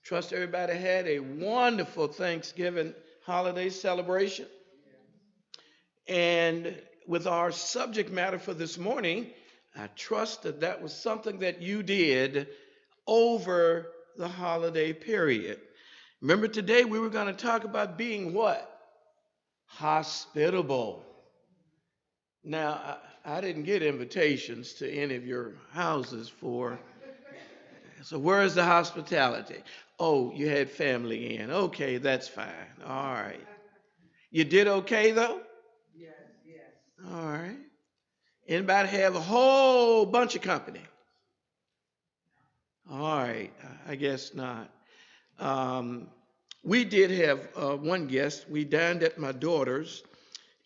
Trust everybody had a wonderful Thanksgiving holiday celebration. And with our subject matter for this morning, I trust that that was something that you did over the holiday period. Remember, today we were going to talk about being what? Hospitable. Now, I didn't get invitations to any of your houses for, so where's the hospitality? Oh, you had family in. Okay, that's fine. All right. You did okay though? All right. Anybody have a whole bunch of company? All right, I guess not. Um, we did have one guest. We dined at my daughter's.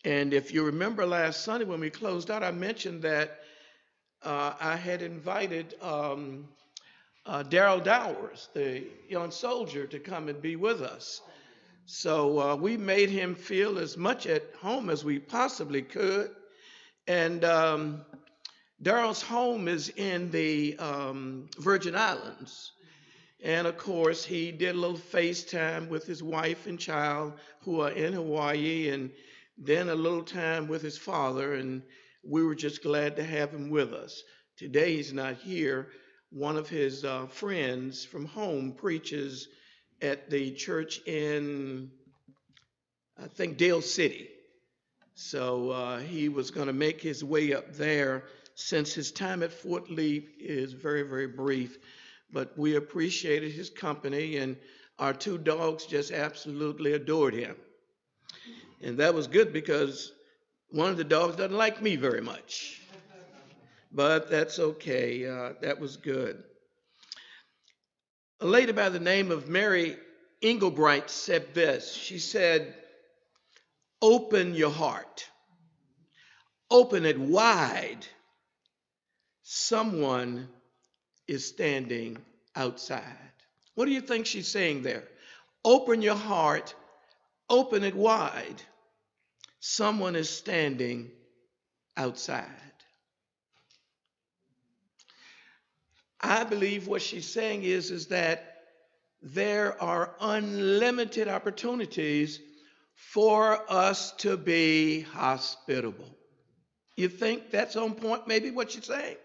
And if you remember last Sunday when we closed out, I mentioned that I had invited Daryl Dowers, the young soldier, to come and be with us. So we made him feel as much at home as we possibly could. And Daryl's home is in the Virgin Islands. And of course, he did a little FaceTime with his wife and child who are in Hawaii, and then a little time with his father. And we were just glad to have him with us. Today, he's not here. One of his friends from home preaches at the church in, I think, Dale City. So he was going to make his way up there since his time at Fort Lee is very, very brief. But we appreciated his company, and our two dogs just absolutely adored him. And that was good because one of the dogs doesn't like me very much. But that's okay. That was good. A lady by the name of Mary Engelbright said this. She said, "Open your heart. Open it wide. Someone is standing outside." What do you think she's saying there? Open your heart, open it wide. Someone is standing outside. I believe what she's saying is that there are unlimited opportunities for us to be hospitable. You think that's on point, maybe what she's saying?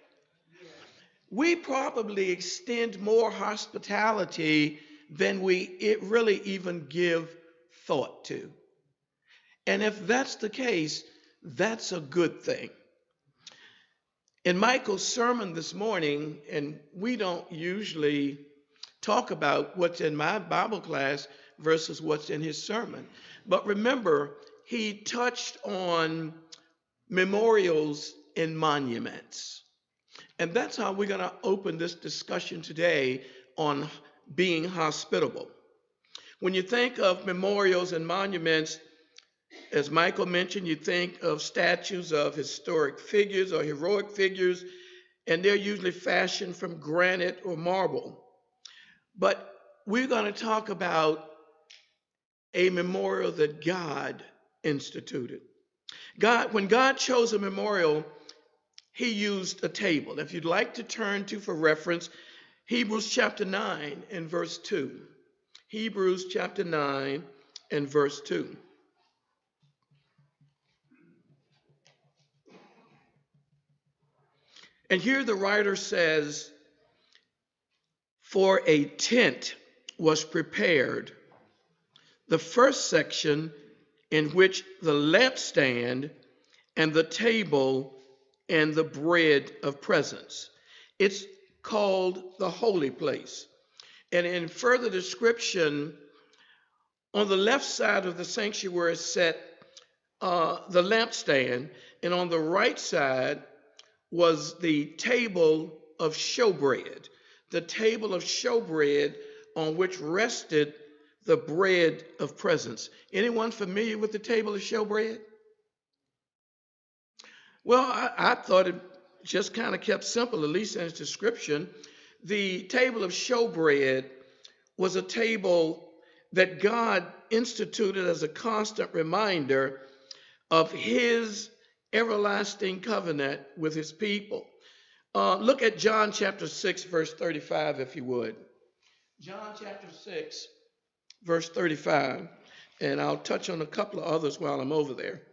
We probably extend more hospitality than we really even give thought to. And if that's the case, that's a good thing. In Michael's sermon this morning, and we don't usually talk about what's in my Bible class versus what's in his sermon, but remember, he touched on memorials and monuments. And that's how we're going to open this discussion today on being hospitable. When you think of memorials and monuments, as Michael mentioned, you think of statues of historic figures or heroic figures, and they're usually fashioned from granite or marble. But we're going to talk about a memorial that God instituted. When God chose a memorial, he used a table. If you'd like to turn to, for reference, Hebrews chapter 9 and verse 2. Hebrews chapter 9 and verse 2. And here the writer says, "For a tent was prepared," the first section in which the lampstand and the table and the bread of presence. It's called the holy place. And in further description, on the left side of the sanctuary sat the lampstand, and on the right side was the table of showbread, the table of showbread on which rested the bread of presence. Anyone familiar with the table of showbread? Well, I thought it just kind of kept simple, at least in its description. The table of showbread was a table that God instituted as a constant reminder of his everlasting covenant with his people. Look at John chapter 6, verse 35, if you would. John chapter 6, verse 35, and I'll touch on a couple of others while I'm over there.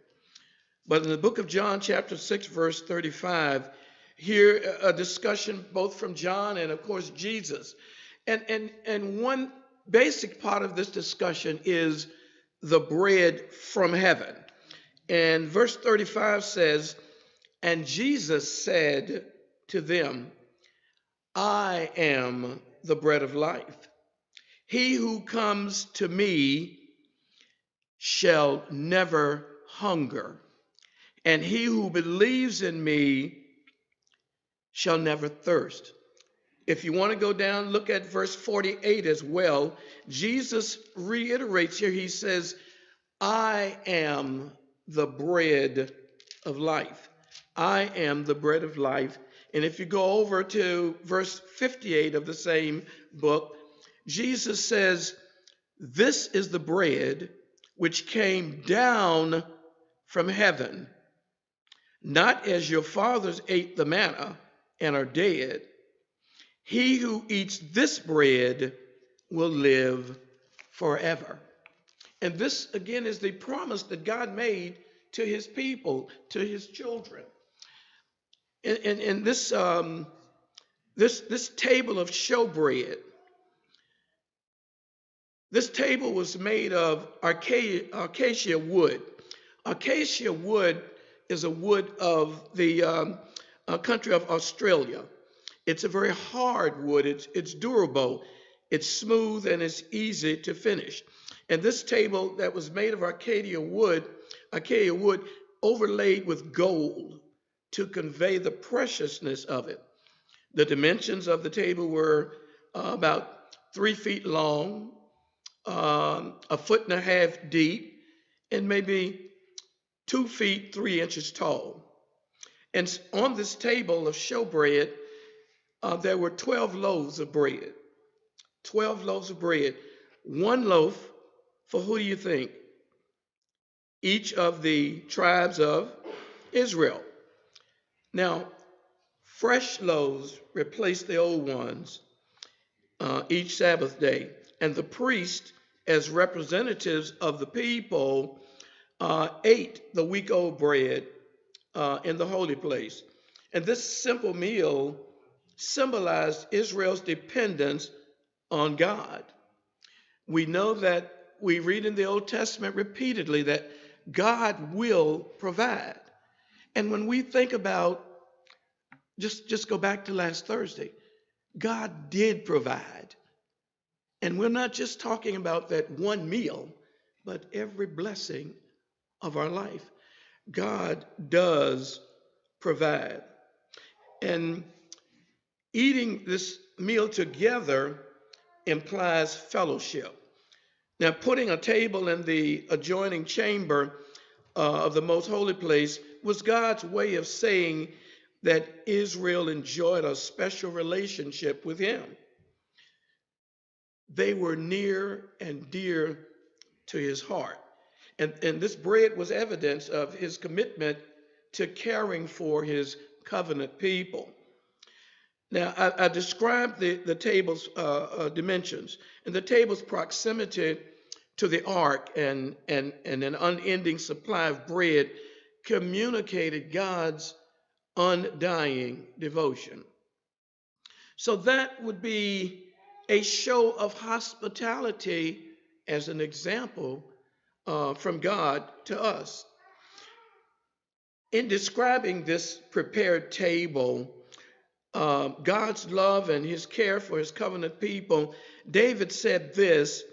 But in the book of John chapter 6, verse 35, here a discussion both from John and, of course, Jesus. And one basic part of this discussion is the bread from heaven. And verse 35 says, "And Jesus said to them, I am the bread of life. He who comes to me shall never hunger, and he who believes in me shall never thirst." If you want to go down, look at verse 48 as well. Jesus reiterates here, he says, I am the bread of life. I am the bread of life. And if you go over to verse 58 of the same book, Jesus says, this is the bread which came down from heaven, not as your fathers ate the manna and are dead. He who eats this bread will live forever. And this, again, is the promise that God made to his people, to his children. And this table of showbread, this table was made of acacia wood. Acacia wood is a wood of the country of Australia. It's a very hard wood. It's durable. It's smooth and it's easy to finish. And this table that was made of acacia wood overlaid with gold to convey the preciousness of it. The dimensions of the table were about 3 feet long, a foot and a half deep, and maybe 2 feet 3 inches tall. And on this table of showbread, there were 12 loaves of bread. 12 loaves of bread. One loaf for who do you think? Each of the tribes of Israel. Now, fresh loaves replaced the old ones each Sabbath day. And the priest, as representatives of the people, ate the week-old bread in the holy place. And this simple meal symbolized Israel's dependence on God. We know that we read in the Old Testament repeatedly that God will provide. And when we think about, just go back to last Thursday, God did provide. And we're not just talking about that one meal, but every blessing of our life. God does provide. And eating this meal together implies fellowship. Now, putting a table in the adjoining chamber of the most holy place was God's way of saying that Israel enjoyed a special relationship with him. They were near and dear to his heart. And this bread was evidence of his commitment to caring for his covenant people. Now, I described the table's dimensions, and the table's proximity to the ark and an unending supply of bread communicated God's undying devotion. So that would be a show of hospitality as an example from God to us. In describing this prepared table, God's love and his care for his covenant people, David said this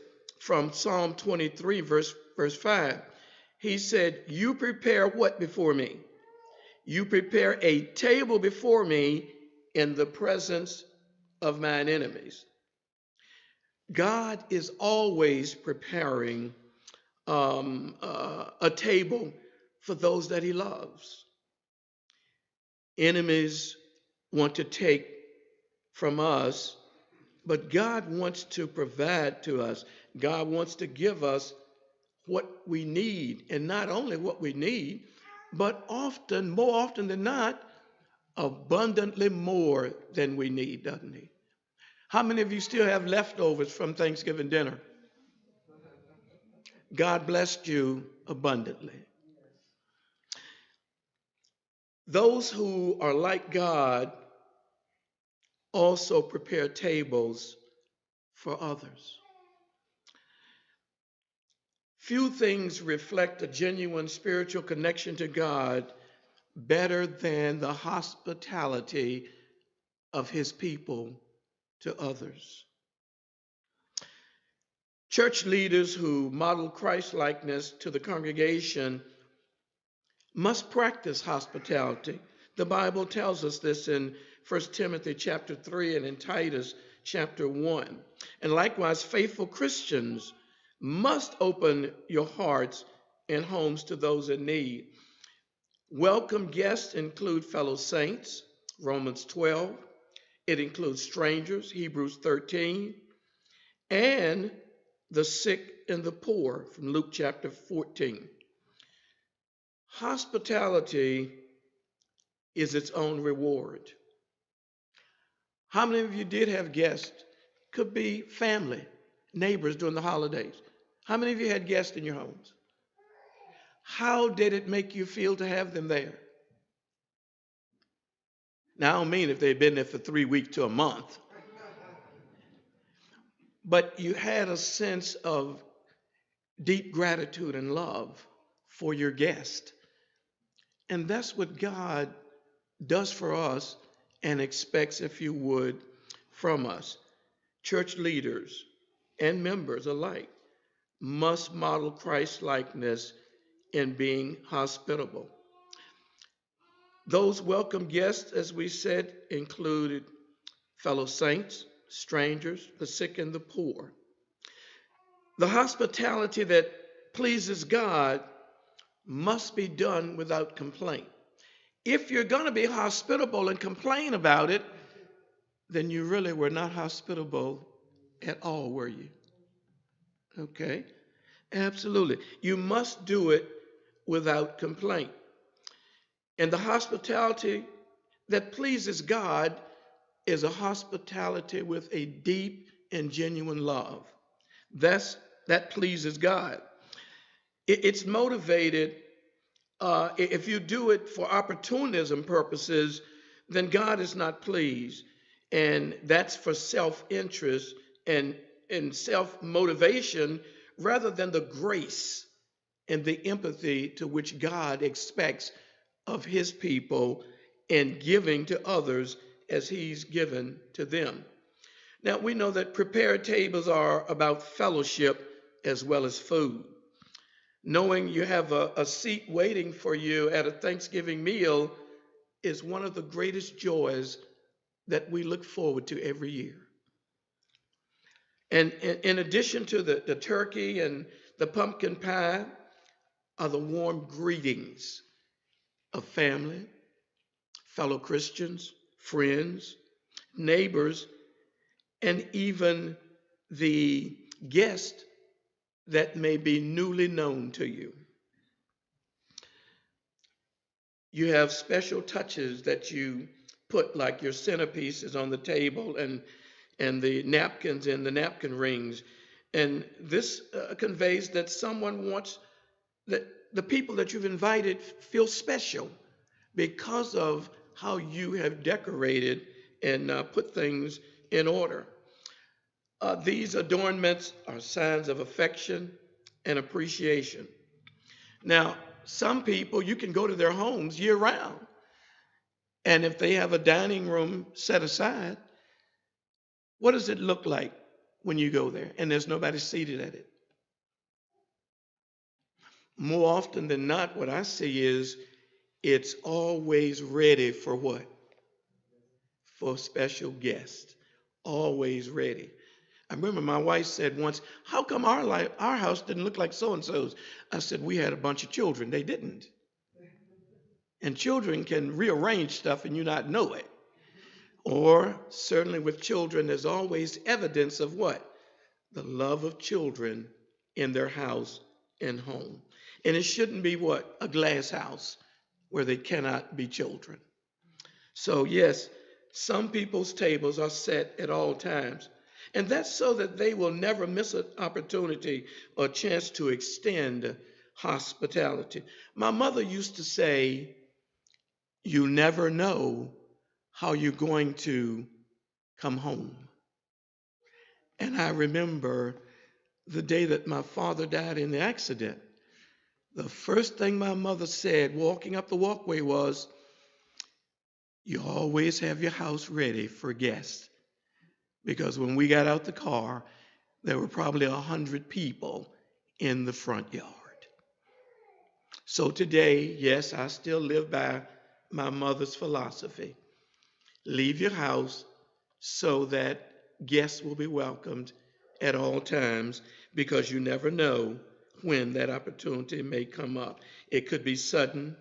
from Psalm 23, verse 5. He said, you prepare what before me? You prepare a table before me in the presence of mine enemies. God is always preparing a table for those that he loves. Enemies want to take from us, but God wants to provide to us. God wants to give us what we need, and not only what we need, but often, more often than not, abundantly more than we need, doesn't he? How many of you still have leftovers from Thanksgiving dinner? God blessed you abundantly. Those who are like God also prepare tables for others. Few things reflect a genuine spiritual connection to God better than the hospitality of his people to others. Church leaders who model Christ-likeness to the congregation must practice hospitality. The Bible tells us this in 1 Timothy chapter 3 and in Titus chapter 1. And likewise, faithful Christians must open your hearts and homes to those in need. Welcome guests include fellow saints, Romans 12. It includes strangers, Hebrews 13, and the sick and the poor from Luke chapter 14. Hospitality is its own reward. How many of you did have guests? Could be family, neighbors during the holidays. How many of you had guests in your homes? How did it make you feel to have them there? Now, I don't mean if they'd been there for 3 weeks to a month, but you had a sense of deep gratitude and love for your guest. And that's what God does for us and expects, if you would, from us. Church leaders and members alike must model Christ-likeness in being hospitable. Those welcome guests, as we said, included fellow saints, strangers, the sick and the poor. The hospitality that pleases God must be done without complaint. If you're going to be hospitable and complain about it, then you really were not hospitable at all, were you? Okay, absolutely. You must do it without complaint. And the hospitality that pleases God is a hospitality with a deep and genuine love. That pleases God. It's motivated. If you do it for opportunism purposes, then God is not pleased. And that's for self-interest and self-motivation rather than the grace and the empathy to which God expects of his people in giving to others as he's given to them. Now, we know that prepared tables are about fellowship as well as food. Knowing you have a seat waiting for you at a Thanksgiving meal is one of the greatest joys that we look forward to every year. And in addition to the turkey and the pumpkin pie are the warm greetings of family, fellow Christians, friends, neighbors, and even the guest that may be newly known to you. You have special touches that you put, like your centerpieces on the table and the napkins and the napkin rings. And this conveys that someone wants that the people that you've invited feel special because of how you have decorated and put things in order. These adornments are signs of affection and appreciation. Now, some people, you can go to their homes year round, and if they have a dining room set aside, what does it look like when you go there and there's nobody seated at it? More often than not, what I see is it's always ready for what? For special guests. Always ready. I remember my wife said once, how come our house didn't look like so-and-so's? I said, we had a bunch of children. They didn't. And children can rearrange stuff and you not know it. Or certainly with children, there's always evidence of what? The love of children in their house and home. And it shouldn't be what? A glass house where they cannot be children. So yes, Some people's tables are set at all times. And that's so that they will never miss an opportunity or chance to extend hospitality. My mother used to say, you never know how you're going to come home. And I remember the day that my father died in the accident. The first thing my mother said walking up the walkway was, you always have your house ready for guests. Because when we got out the car, there were probably 100 people in the front yard. So today, yes, I still live by my mother's philosophy. Leave your house so that guests will be welcomed at all times, because you never know when that opportunity may come up. It could be sudden,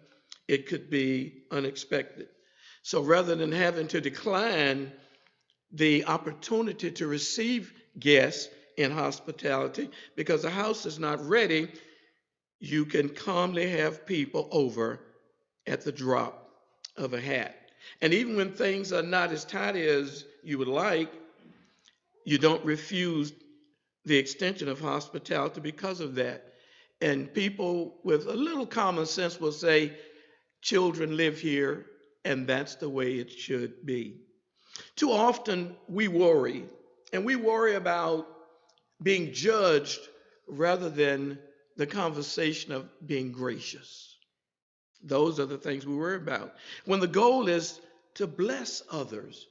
it could be unexpected. So rather than having to decline the opportunity to receive guests in hospitality because the house is not ready, you can calmly have people over at the drop of a hat. And even when things are not as tidy as you would like, you don't refuse the extension of hospitality because of that. And people with a little common sense will say, children live here, and that's the way it should be. Too often we worry, and we worry about being judged rather than the conversation of being gracious. Those are the things we worry about. When the goal is to bless others,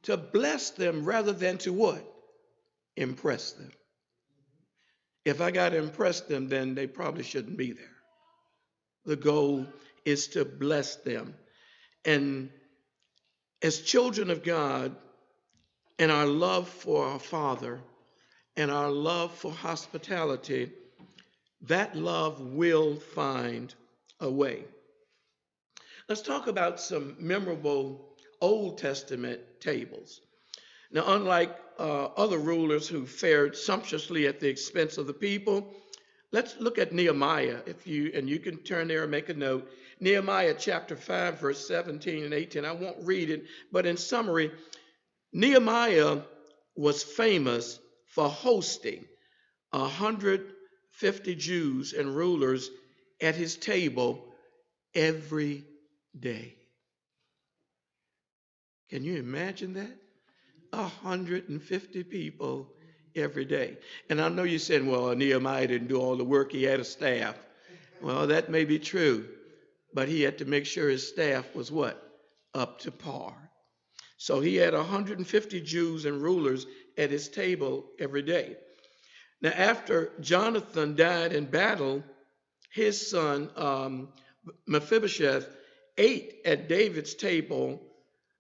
to bless them rather than to what? Impress them. If I got to impress them, then they probably shouldn't be there. The goal is to bless them. And as children of God, and our love for our Father and our love for hospitality, that love will find a way. Let's talk about some memorable Old Testament tables. Now, unlike other rulers who fared sumptuously at the expense of the people, let's look at Nehemiah, and you can turn there and make a note. Nehemiah chapter 5, verse 17 and 18. I won't read it, but in summary, Nehemiah was famous for hosting 150 Jews and rulers at his table every day. Can you imagine that? 150 people every day. And I know you're saying, well, Nehemiah didn't do all the work, he had a staff. Well, that may be true, but he had to make sure his staff was what? Up to par. So he had 150 Jews and rulers at his table every day. Now, after Jonathan died in battle, his son Mephibosheth ate at David's table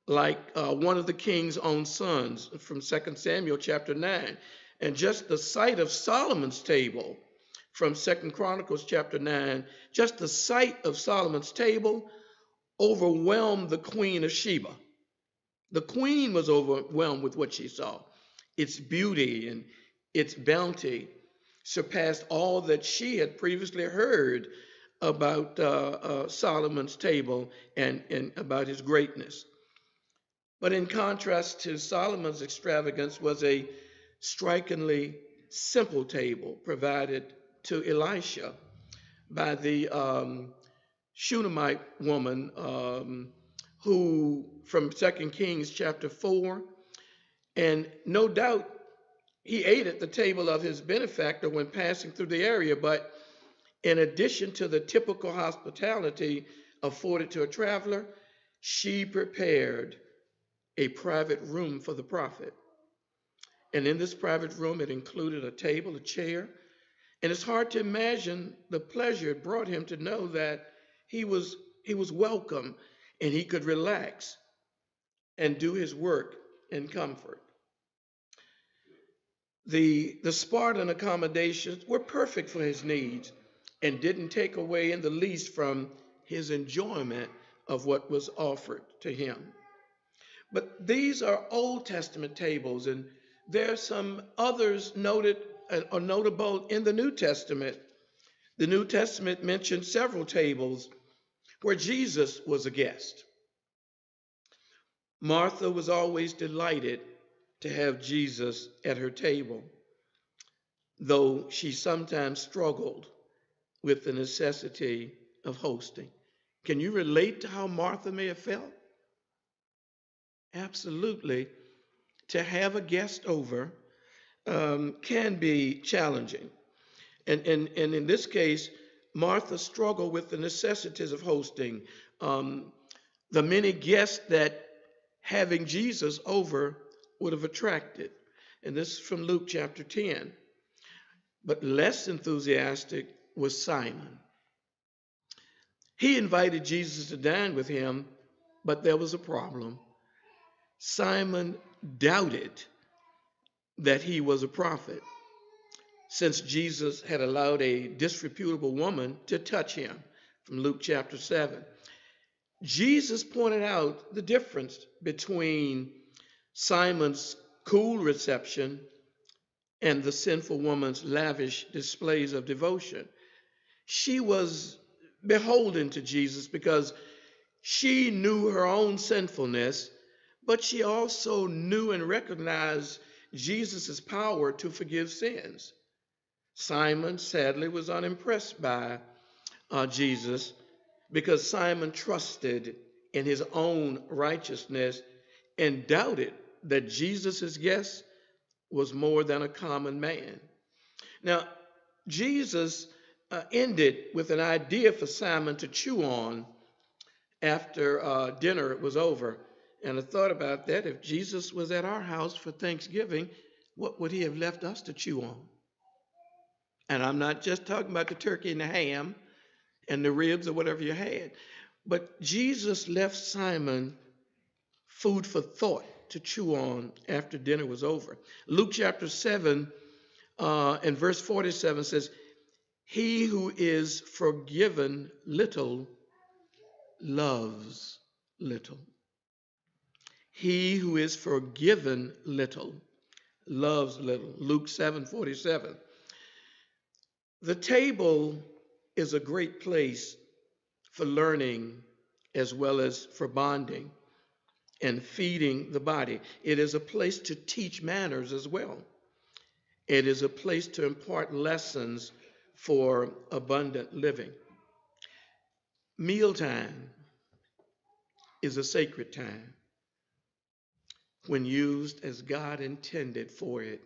like one of the king's own sons, from 2 Samuel chapter 9. And just the sight of Solomon's table from 2 Chronicles chapter 9, just the sight of Solomon's table overwhelmed the queen of Sheba. The queen was overwhelmed with what she saw. Its beauty and its bounty surpassed all that she had previously heard about Solomon's table and about his greatness. But in contrast to Solomon's extravagance was a strikingly simple table provided to Elisha by the Shunammite woman who, from 2 Kings chapter 4, and no doubt he ate at the table of his benefactor when passing through the area, but in addition to the typical hospitality afforded to a traveler, she prepared a private room for the prophet. And in this private room, it included a table, a chair, and it's hard to imagine the pleasure it brought him to know that he was welcome and he could relax and do his work in comfort. The Spartan accommodations were perfect for his needs and didn't take away in the least from his enjoyment of what was offered to him. But these are Old Testament tables, and there are some others noted or notable in the New Testament. The New Testament mentions several tables where Jesus was a guest. Martha was always delighted to have Jesus at her table, though she sometimes struggled with the necessity of hosting. Can you relate to how Martha may have felt? Absolutely. To have a guest over can be challenging. And in this case, Martha struggled with the necessities of hosting. Um, the many guests that having Jesus over would have attracted. And this is from Luke chapter 10. But less enthusiastic was Simon. He invited Jesus to dine with him, but there was a problem. Simon doubted that he was a prophet, since Jesus had allowed a disreputable woman to touch him, from Luke chapter 7. Jesus pointed out the difference between Simon's cool reception and the sinful woman's lavish displays of devotion. She was beholden to Jesus because she knew her own sinfulness, but she also knew and recognized Jesus' power to forgive sins. Simon, sadly, was unimpressed by Jesus because Simon trusted in his own righteousness and doubted that Jesus' guest was more than a common man. Now, Jesus ended with an idea for Simon to chew on after dinner was over. And I thought about that. If Jesus was at our house for Thanksgiving, what would he have left us to chew on? And I'm not just talking about the turkey and the ham and the ribs or whatever you had, but Jesus left Simon food for thought to chew on after dinner was over. Luke chapter 7 and verse 47 says, "He who is forgiven little loves little." He who is forgiven little loves little. Luke 7:47. The table is a great place for learning as well as for bonding and feeding the body. It is a place to teach manners as well. It is a place to impart lessons for abundant living. Mealtime is a sacred time when used as God intended for it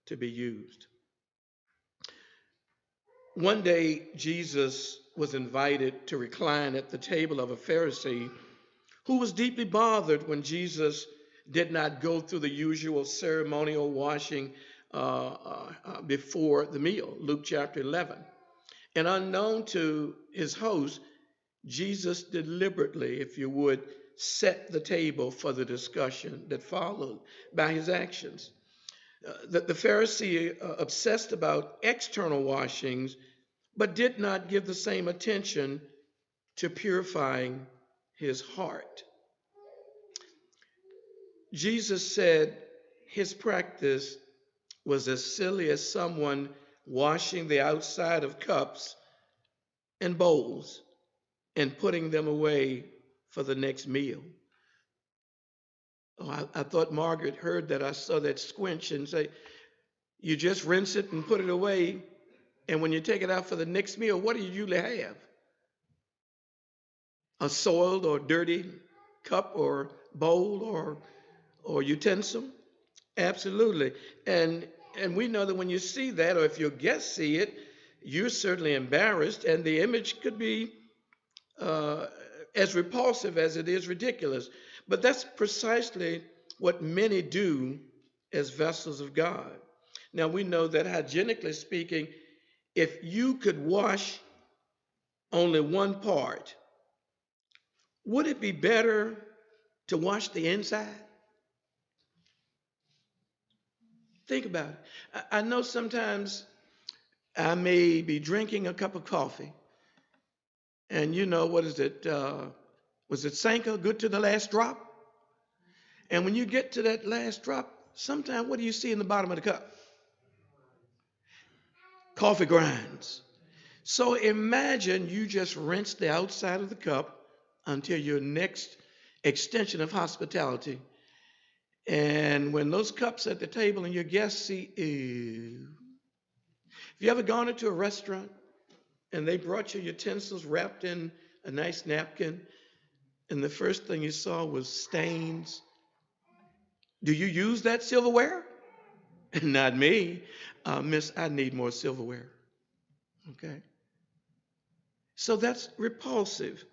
to be used. One day, Jesus was invited to recline at the table of a Pharisee who was deeply bothered when Jesus did not go through the usual ceremonial washing before the meal, Luke chapter 11. And unknown to his host, Jesus deliberately, if you would, set the table for the discussion that followed by his actions. The Pharisee obsessed about external washings, but did not give the same attention to purifying his heart. Jesus said his practice was as silly as someone washing the outside of cups and bowls and putting them away for the next meal. Oh, I thought Margaret heard that. I saw that squinch and say, you just rinse it and put it away, and when you take it out for the next meal, what do you usually have? A soiled or dirty cup or bowl or utensil? Absolutely. And we know that when you see that, or if your guests see it, you're certainly embarrassed, and the image could be as repulsive as it is ridiculous. But that's precisely what many do as vessels of God. Now, we know that hygienically speaking, if you could wash only one part, would it be better to wash the inside? Think about it. I know sometimes I may be drinking a cup of coffee, and what is it? Was it Sanka, good to the last drop? And when you get to that last drop, sometimes what do you see in the bottom of the cup? Coffee grinds. So imagine you just rinse the outside of the cup until your next extension of hospitality. And when those cups at the table and your guests see, ew. Have you ever gone into a restaurant and they brought you utensils wrapped in a nice napkin, and the first thing you saw was stains? Do you use that silverware? Not me. Miss, I need more silverware. Okay. So that's repulsive.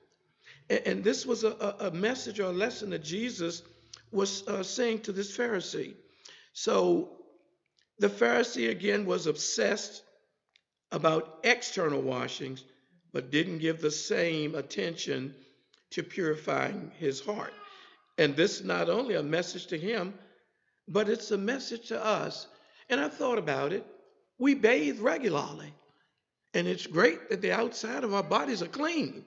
And this was a message or a lesson that Jesus was saying to this Pharisee. So the Pharisee, again, was obsessed about external washings, but didn't give the same attention to purifying his heart. And this is not only a message to him, but it's a message to us. And I thought about it. We bathe regularly, and it's great that the outside of our bodies are clean.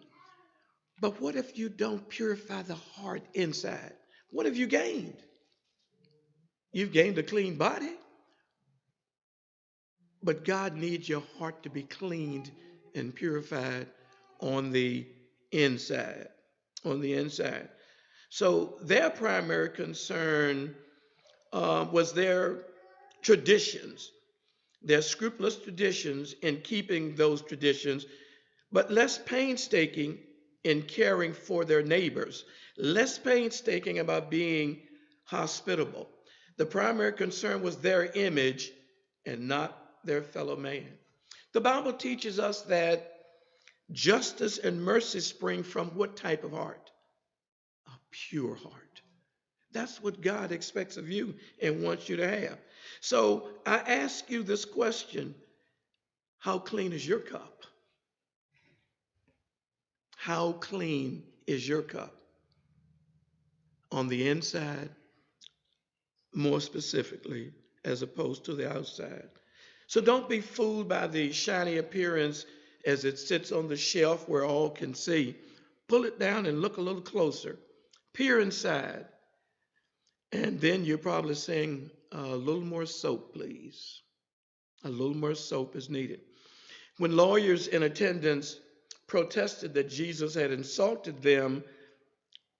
But what if you don't purify the heart inside? What have you gained? You've gained a clean body, but God needs your heart to be cleaned and purified on the inside. On the inside. So their primary concern was their traditions, their scrupulous traditions in keeping those traditions, but less painstaking in caring for their neighbors, less painstaking about being hospitable. The primary concern was their image and not their fellow man. The Bible teaches us that justice and mercy spring from what type of heart? A pure heart. That's what God expects of you and wants you to have. So I ask you this question: how clean is your cup? How clean is your cup? On the inside, more specifically, as opposed to the outside. So don't be fooled by the shiny appearance as it sits on the shelf where all can see. Pull it down and look a little closer. Peer inside. And then you're probably saying, a little more soap, please. A little more soap is needed. When lawyers in attendance protested that Jesus had insulted them,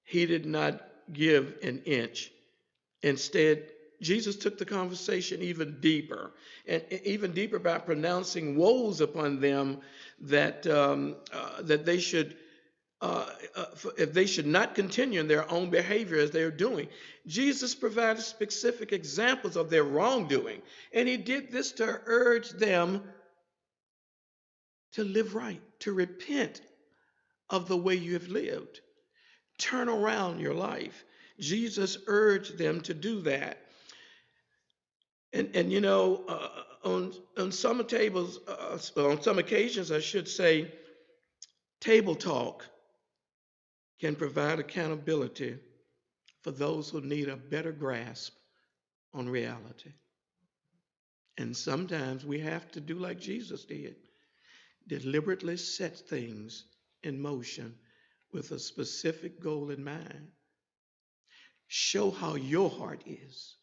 he did not give an inch. Instead, Jesus took the conversation even deeper, and even deeper by pronouncing woes upon them that that they should, if they should not continue in their own behavior as they are doing. Jesus provided specific examples of their wrongdoing, and he did this to urge them to live right, to repent of the way you have lived. Turn around your life. Jesus urged them to do that. And you know, on some tables, on some occasions, I should say, table talk can provide accountability for those who need a better grasp on reality. And sometimes we have to do like Jesus did, deliberately set things in motion with a specific goal in mind. Show how your heart is,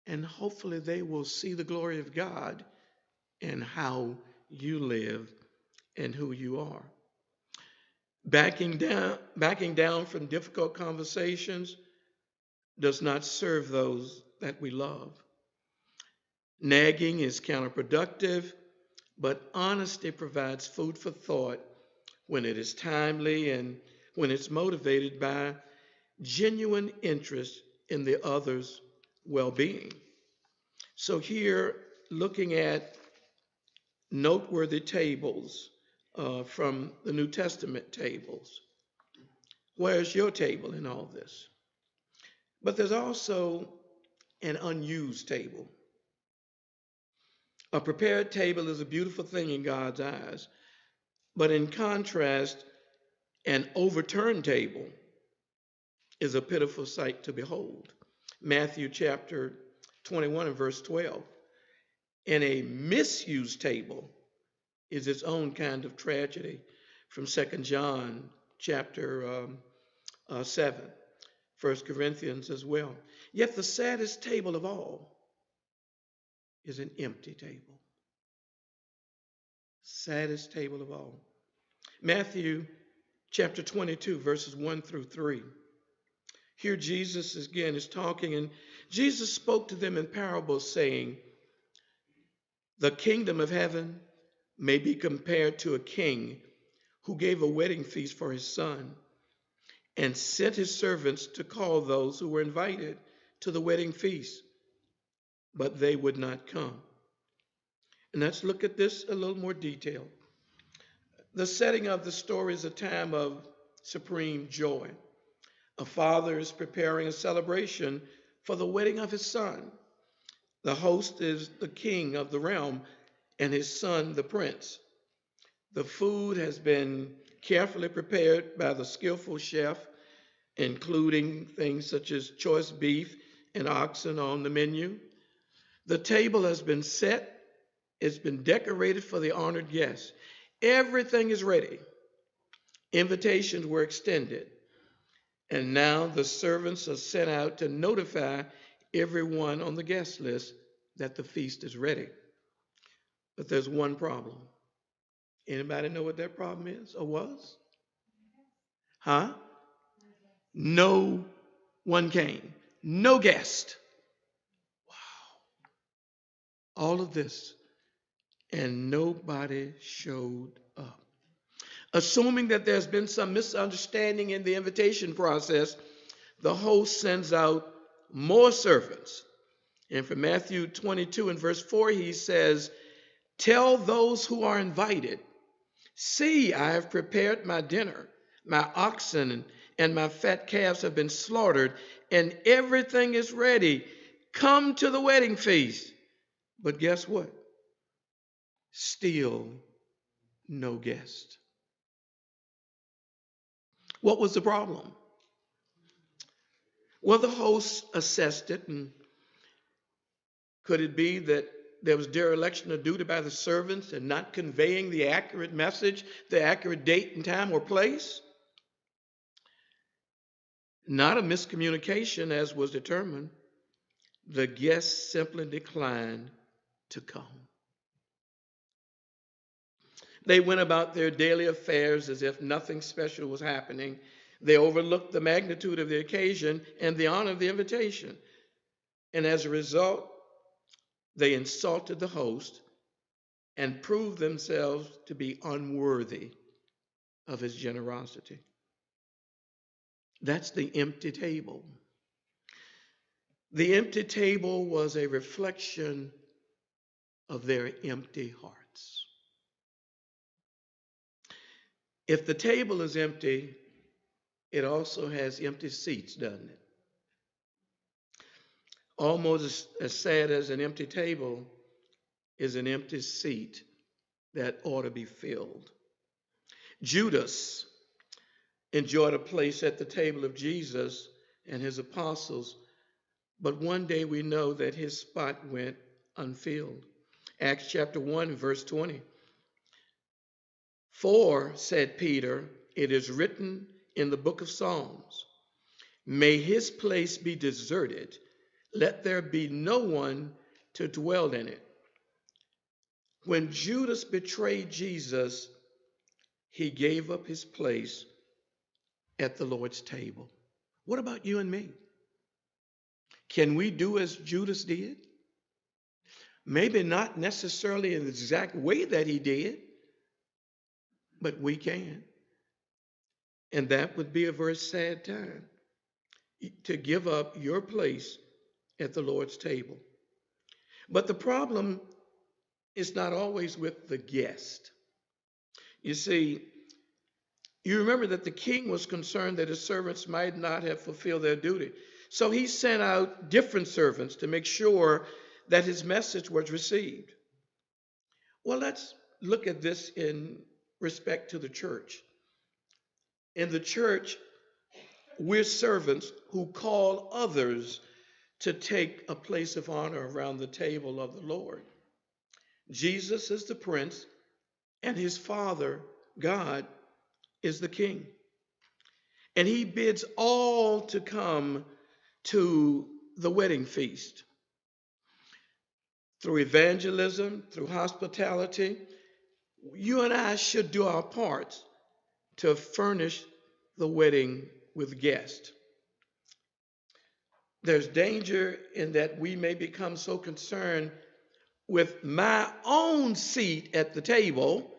and hopefully they will see the glory of God in how you live and who you are. Backing down from difficult conversations does not serve those that we love. Nagging is counterproductive, but honesty provides food for thought when it is timely and when it's motivated by genuine interest in the other's well-being. So here, looking at noteworthy tables from the New Testament tables. Where's your table in all this? But there's also an unused table. A prepared table is a beautiful thing in God's eyes, but in contrast, an overturned table is a pitiful sight to behold. Matthew chapter 21 and verse 12. And a misused table is its own kind of tragedy, from 2 John chapter 7, 1 Corinthians as well. Yet the saddest table of all is an empty table. Saddest table of all. Matthew chapter 22, verses 1 through 3. Here Jesus again is talking, and Jesus spoke to them in parables, saying, the kingdom of heaven may be compared to a king who gave a wedding feast for his son and sent his servants to call those who were invited to the wedding feast, but they would not come. And let's look at this a little more detail. The setting of the story is a time of supreme joy. A father is preparing a celebration for the wedding of his son. The host is the king of the realm and his son the prince. The food has been carefully prepared by the skillful chef, including things such as choice beef and oxen on the menu. The table has been set. It's been decorated for the honored guests. Everything is ready. Invitations were extended. And now the servants are sent out to notify everyone on the guest list that the feast is ready. But there's one problem. Anybody know what that problem is or was? Huh? No one came. No guest. Wow. All of this. And nobody showed up. Assuming that there's been some misunderstanding in the invitation process, the host sends out more servants. And for Matthew 22 and verse 4, he says, tell those who are invited, see, I have prepared my dinner. My oxen and my fat calves have been slaughtered, and everything is ready. Come to the wedding feast. But guess what? Still no guest. What was the problem? Well, the host assessed it, and could it be that there was dereliction of duty by the servants and not conveying the accurate message, the accurate date and time or place? Not a miscommunication as was determined. The guests simply declined to come. They went about their daily affairs as if nothing special was happening. They overlooked the magnitude of the occasion and the honor of the invitation. And as a result, they insulted the host and proved themselves to be unworthy of his generosity. That's the empty table. The empty table was a reflection of their empty hearts. If the table is empty, it also has empty seats, doesn't it? Almost as sad as an empty table is an empty seat that ought to be filled. Judas enjoyed a place at the table of Jesus and his apostles, but one day we know that his spot went unfilled. Acts chapter 1, verse 20. For, said Peter, it is written in the book of Psalms, may his place be deserted, let there be no one to dwell in it. When Judas betrayed Jesus, he gave up his place at the Lord's table. What about you and me? Can we do as Judas did? Maybe not necessarily in the exact way that he did, but we can. And that would be a very sad time, to give up your place at the Lord's table. But the problem is not always with the guest. You see, you remember that the king was concerned that his servants might not have fulfilled their duty. So he sent out different servants to make sure that his message was received. Well, let's look at this in respect to the church. In the church, we're servants who call others to take a place of honor around the table of the Lord. Jesus is the prince, and his Father, God, is the king. And he bids all to come to the wedding feast. Through evangelism, through hospitality, you and I should do our part to furnish the wedding with guests. There's danger in that we may become so concerned with my own seat at the table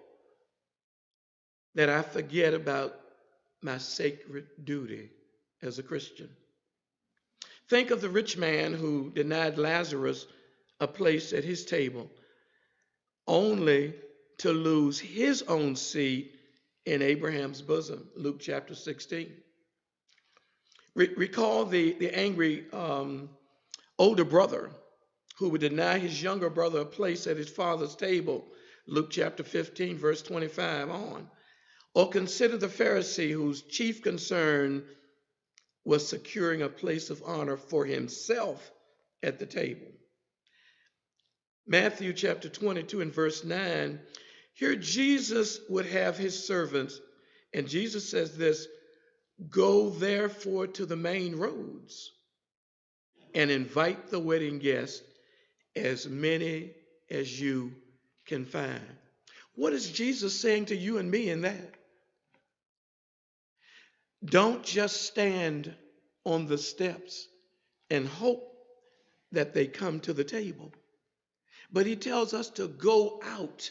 that I forget about my sacred duty as a Christian. Think of the rich man who denied Lazarus a place at his table, only to lose his own seat in Abraham's bosom. Luke chapter 16. Recall the angry older brother who would deny his younger brother a place at his father's table. Luke chapter 15, verse 25 on. Or consider the Pharisee whose chief concern was securing a place of honor for himself at the table. Matthew chapter 22 and verse 9, here Jesus would have his servants, and Jesus says this, go therefore to the main roads and invite the wedding guests, as many as you can find. What is Jesus saying to you and me in that? Don't just stand on the steps and hope that they come to the table. But he tells us to go out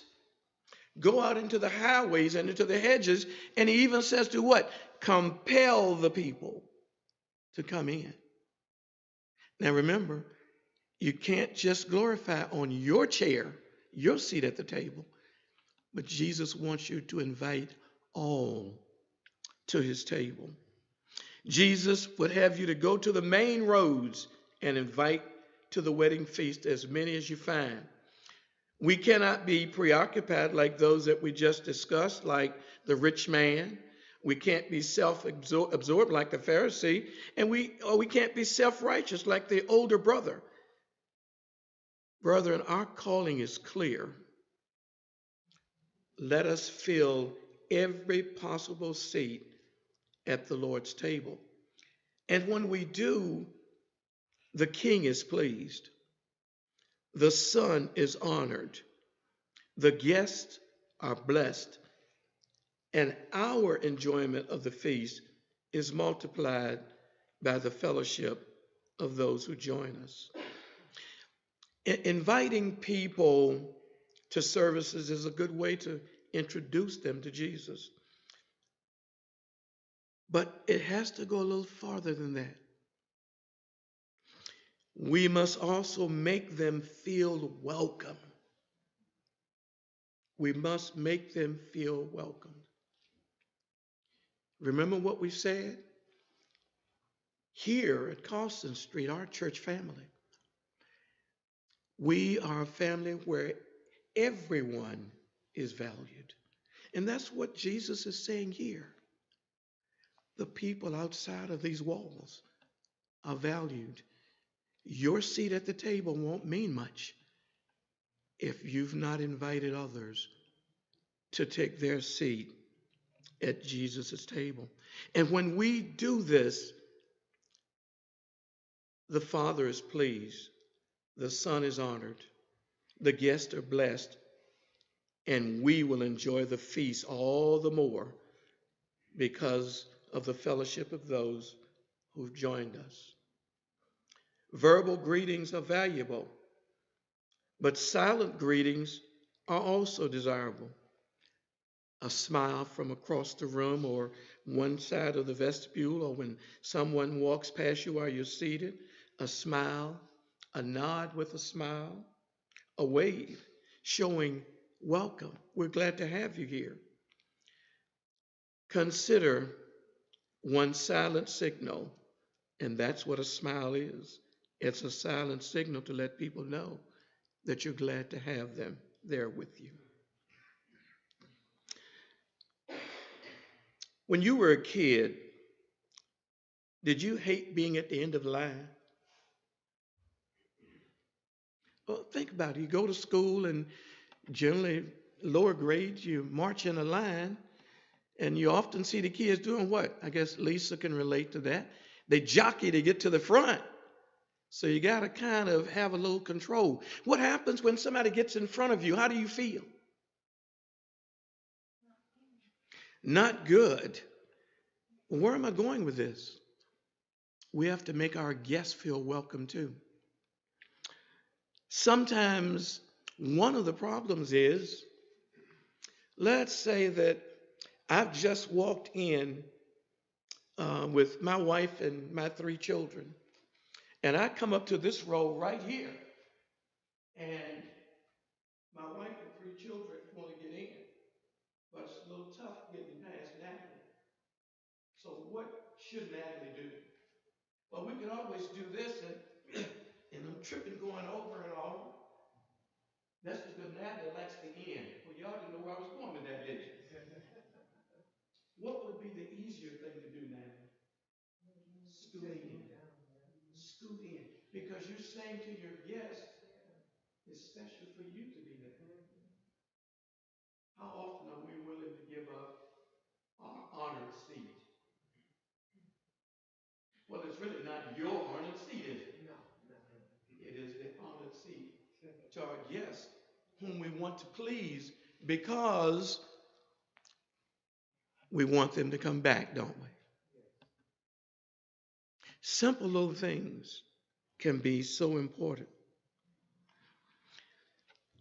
into the highways and into the hedges. And he even says to what? Compel the people to come in. Now remember, you can't just glorify on your chair, your seat at the table, but Jesus wants you to invite all to his table. Jesus would have you to go to the main roads and invite to the wedding feast as many as you find. We cannot be preoccupied like those that we just discussed, like the rich man. We can't be self-absorbed like the Pharisee, and we can't be self-righteous like the older brother. Brethren, our calling is clear. Let us fill every possible seat at the Lord's table. And when we do, the King is pleased. The Son is honored. The guests are blessed. And our enjoyment of the feast is multiplied by the fellowship of those who join us. Inviting people to services is a good way to introduce them to Jesus. But it has to go a little farther than that. We must also make them feel welcome. We must make them feel welcome. Remember what we said? Here at Cawson Street, our church family, we are a family where everyone is valued. And that's what Jesus is saying here. The people outside of these walls are valued. Your seat at the table won't mean much if you've not invited others to take their seat at Jesus' table. And when we do this, the Father is pleased, the Son is honored, the guests are blessed, and we will enjoy the feast all the more because of the fellowship of those who've joined us. Verbal greetings are valuable, but silent greetings are also desirable. A smile from across the room or one side of the vestibule, or when someone walks past you while you're seated, a smile, a nod with a smile, a wave showing welcome. We're glad to have you here. Consider one silent signal, and that's what a smile is. It's a silent signal to let people know that you're glad to have them there with you. When you were a kid, did you hate being at the end of the line? Well, think about it. You go to school, and generally lower grades, you march in a line, and you often see the kids doing what? I guess Lisa can relate to that. They jockey to get to the front. So you got to kind of have a little control. What happens when somebody gets in front of you? How do you feel? Not good. Where am I going with this? we have to make our guests feel welcome too. Sometimes one of the problems is, let's say that I've just walked in with my wife and my 3 children, and I come up to this row right here, and my wife and 3 children want to get in, but it's a little tough getting past Natalie. So what should Natalie do? Well, we can always do this, and I'm tripping going over and all. That's because Natalie likes the end. Well, y'all didn't know where I was going with that, did you? What would be the easier thing to do, Natalie? Scoot in. Scoot in. Because you're saying to your guests, it's special for you to be there. How often are we willing to give up our honored seat? Well, it's really not your honored seat, is it? No. It is the honored seat to our guests whom we want to please because we want them to come back, don't we? Simple little things can be so important.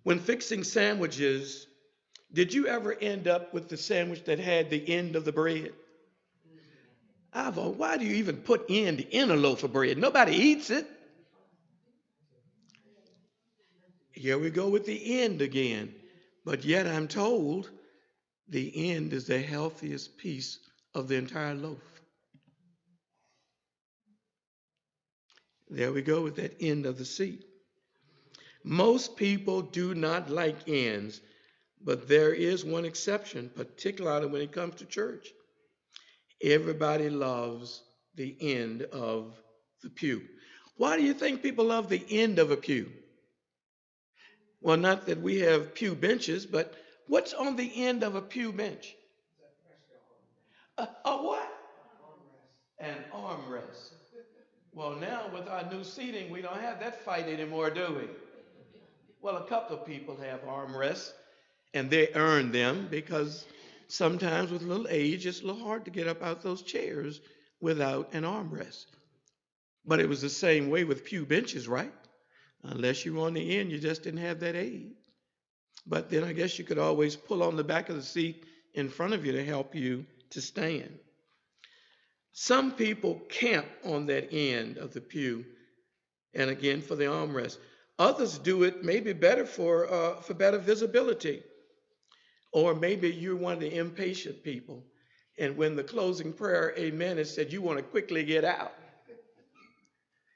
When fixing sandwiches, did you ever end up with the sandwich that had the end of the bread? Why do you even put end in a loaf of bread? Nobody eats it. Here we go with the end again. But yet I'm told the end is the healthiest piece of the entire loaf. There we go with that end of the seat. Most people do not like ends, but there is one exception, particularly when it comes to church. Everybody loves the end of the pew. Why do you think people love the end of a pew? Well, not that we have pew benches, but what's on the end of a pew bench? A what? An armrest. Well, now with our new seating, we don't have that fight anymore, do we? Well, a couple of people have armrests, and they earn them because sometimes with a little age, it's a little hard to get up out those chairs without an armrest. But it was the same way with pew benches, right? Unless you were on the end, you just didn't have that aid. But then I guess you could always pull on the back of the seat in front of you to help you to stand. Some people camp on that end of the pew, and again for the armrest. Others do it maybe better for better visibility. Or maybe you're one of the impatient people, and when the closing prayer, amen, it said you want to quickly get out.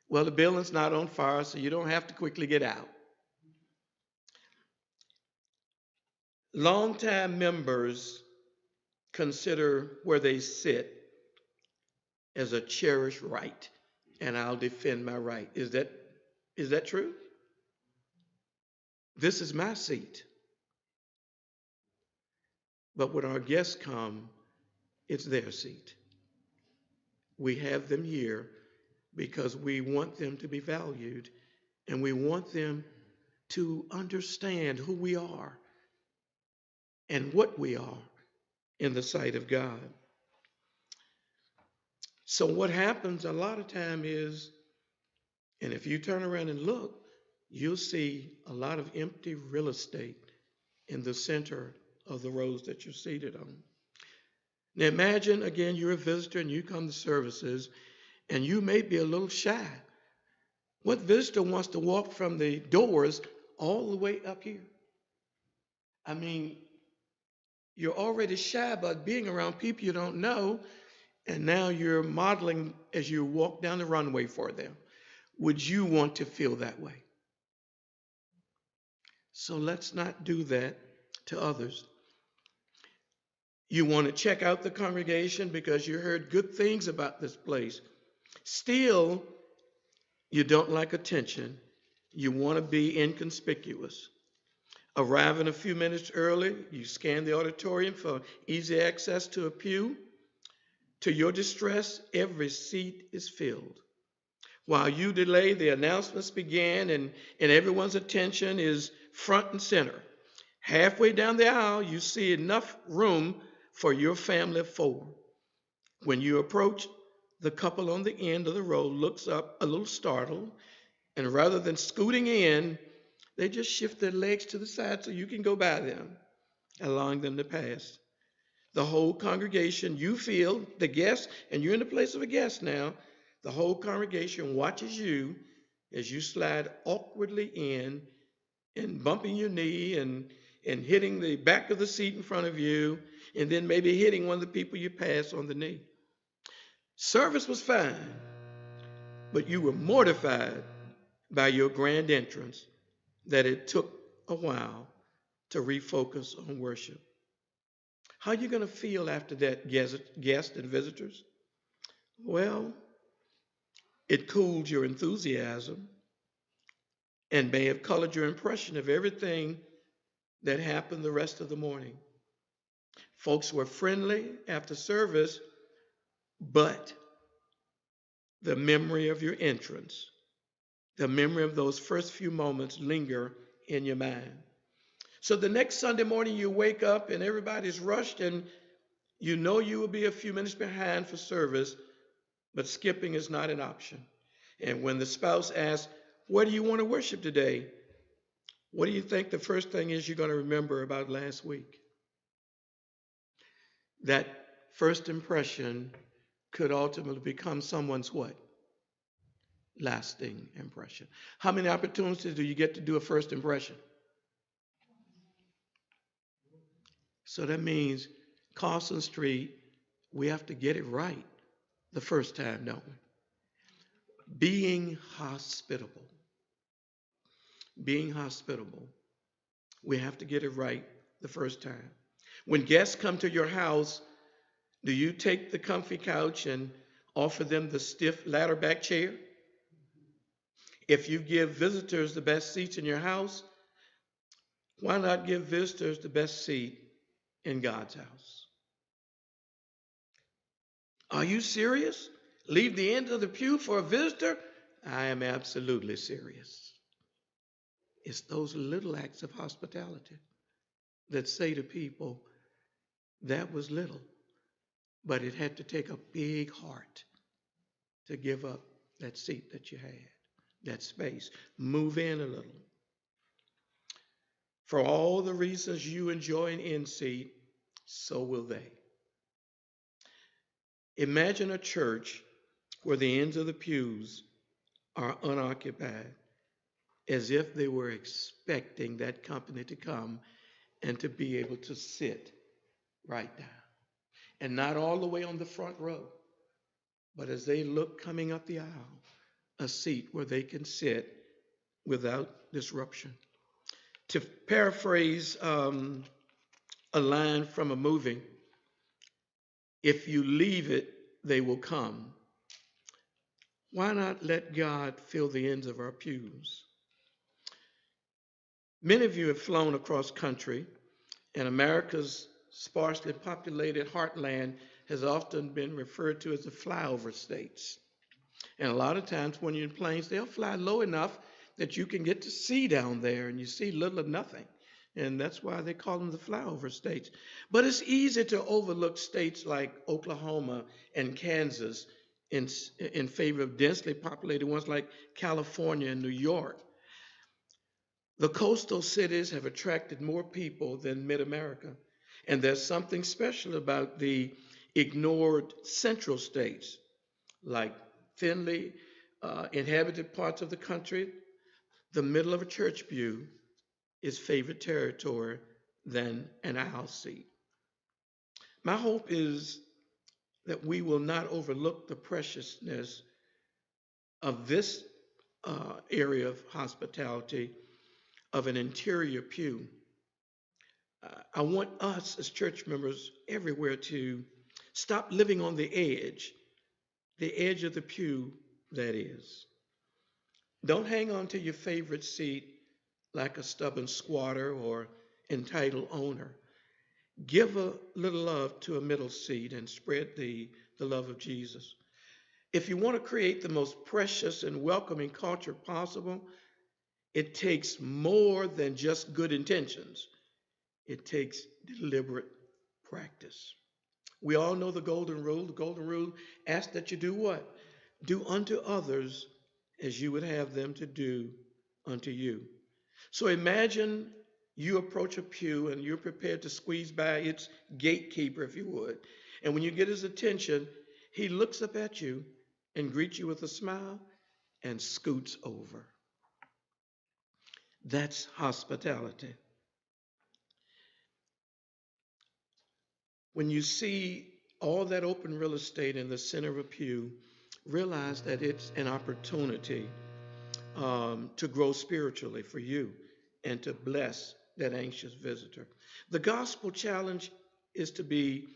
Well, the building's not on fire, so you don't have to quickly get out. Longtime members consider where they sit as a cherished right, and I'll defend my right. Is that true? This is my seat. But when our guests come, it's their seat. We have them here because we want them to be valued, and we want them to understand who we are and what we are in the sight of God. So what happens a lot of time is, and if you turn around and look, you'll see a lot of empty real estate in the center of the rows that you're seated on. Now imagine, again, you're a visitor and you come to services and you may be a little shy. What visitor wants to walk from the doors all the way up here? I mean, you're already shy about being around people you don't know, and now you're modeling as you walk down the runway for them. Would you want to feel that way? So let's not do that to others. You want to check out the congregation because you heard good things about this place. Still, you don't like attention. You want to be inconspicuous. Arriving a few minutes early, you scan the auditorium for easy access to a pew. To your distress, every seat is filled. While you delay, the announcements begin, and everyone's attention is front and center. Halfway down the aisle, you see enough room for your family of 4. When you approach The couple on the end of the row looks up a little startled, and rather than scooting in, they just shift their legs to the side so you can go by them, allowing them to pass. The whole congregation, you feel the guest, and you're in the place of a guest now. The whole congregation watches you as you slide awkwardly in and bumping your knee and hitting the back of the seat in front of you, and then maybe hitting one of the people you pass on the knee. Service was fine, but you were mortified by your grand entrance that it took a while to refocus on worship. How are you going to feel after that, guests and visitors? Well, it cooled your enthusiasm and may have colored your impression of everything that happened the rest of the morning. Folks were friendly after service, but the memory of your entrance, the memory of those first few moments linger in your mind. So the next Sunday morning you wake up and everybody's rushed and you know you will be a few minutes behind for service, but skipping is not an option. And when the spouse asks, "Where do you want to worship today?" What do you think the first thing is you're going to remember about last week? That first impression could ultimately become someone's what? Lasting impression. How many opportunities do you get to do a first impression? So that means Cawson Street, we have to get it right the first time, don't we? Being hospitable. Being hospitable. We have to get it right the first time. When guests come to your house, do you take the comfy couch and offer them the stiff ladder back chair? If you give visitors the best seats in your house, why not give visitors the best seat in God's house? Are you serious? Leave the end of the pew for a visitor? I am absolutely serious. It's those little acts of hospitality that say to people, that was little, but it had to take a big heart to give up that seat that you had, that space. Move in a little. For all the reasons you enjoy an in seat, so will they. Imagine a church where the ends of the pews are unoccupied, as if they were expecting that company to come and to be able to sit right down. And not all the way on the front row, but as they look coming up the aisle, a seat where they can sit without disruption. To paraphrase a line from a movie, if you leave it, they will come. Why not let God fill the ends of our pews? Many of you have flown across country, and America's sparsely populated heartland has often been referred to as the flyover states. And a lot of times when you're in planes, they'll fly low enough that you can get to see down there, and you see little or nothing. And that's why they call them the flyover states. But it's easy to overlook states like Oklahoma and Kansas in favor of densely populated ones like California and New York. The coastal cities have attracted more people than mid-America. And there's something special about the ignored central states, like thinly inhabited parts of the country. The middle of a church pew is favorite territory than an aisle seat. My hope is that we will not overlook the preciousness of this area of hospitality of an interior pew. I want us as church members everywhere to stop living on the edge of the pew, that is. Don't hang on to your favorite seat like a stubborn squatter or entitled owner. Give a little love to a middle seat and spread the love of Jesus. If you want to create the most precious and welcoming culture possible, it takes more than just good intentions. It takes deliberate practice. We all know the golden rule. The golden rule asks that you do what? Do unto others as you would have them to do unto you. So imagine you approach a pew and you're prepared to squeeze by its gatekeeper, if you would. And when you get his attention, he looks up at you and greets you with a smile and scoots over. That's hospitality. When you see all that open real estate in the center of a pew, realize that it's an opportunity to grow spiritually for you and to bless that anxious visitor. The gospel challenge is to be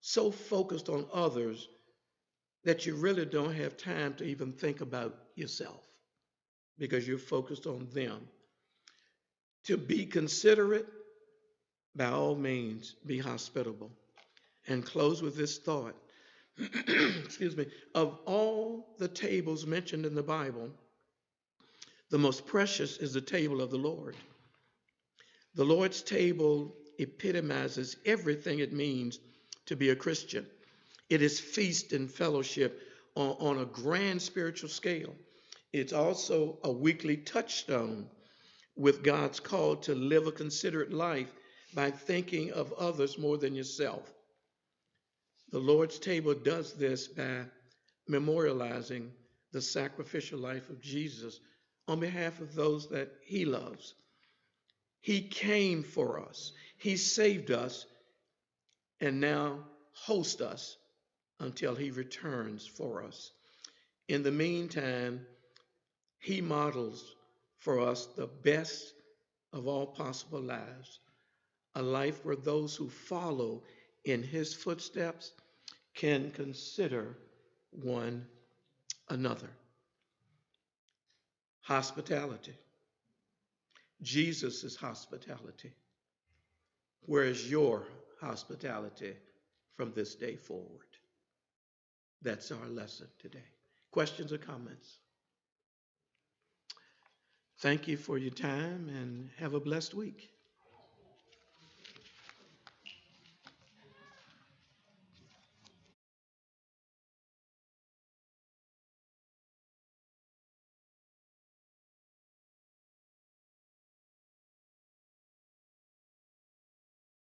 so focused on others that you really don't have time to even think about yourself because you're focused on them. To be considerate, by all means, be hospitable. And close with this thought. Excuse me. Of all the tables mentioned in the Bible, the most precious is the table of the Lord. The Lord's table epitomizes everything it means to be a Christian. It is feast and fellowship on a grand spiritual scale. It's also a weekly touchstone with God's call to live a considerate life by thinking of others more than yourself. The Lord's table does this by memorializing the sacrificial life of Jesus on behalf of those that he loves. He came for us. He saved us and now hosts us until he returns for us. In the meantime, he models for us the best of all possible lives, a life where those who follow in his footsteps can consider one another. Hospitality. Jesus is hospitality. Where is your hospitality from this day forward? That's our lesson today. Questions or comments? Thank you for your time and have a blessed week.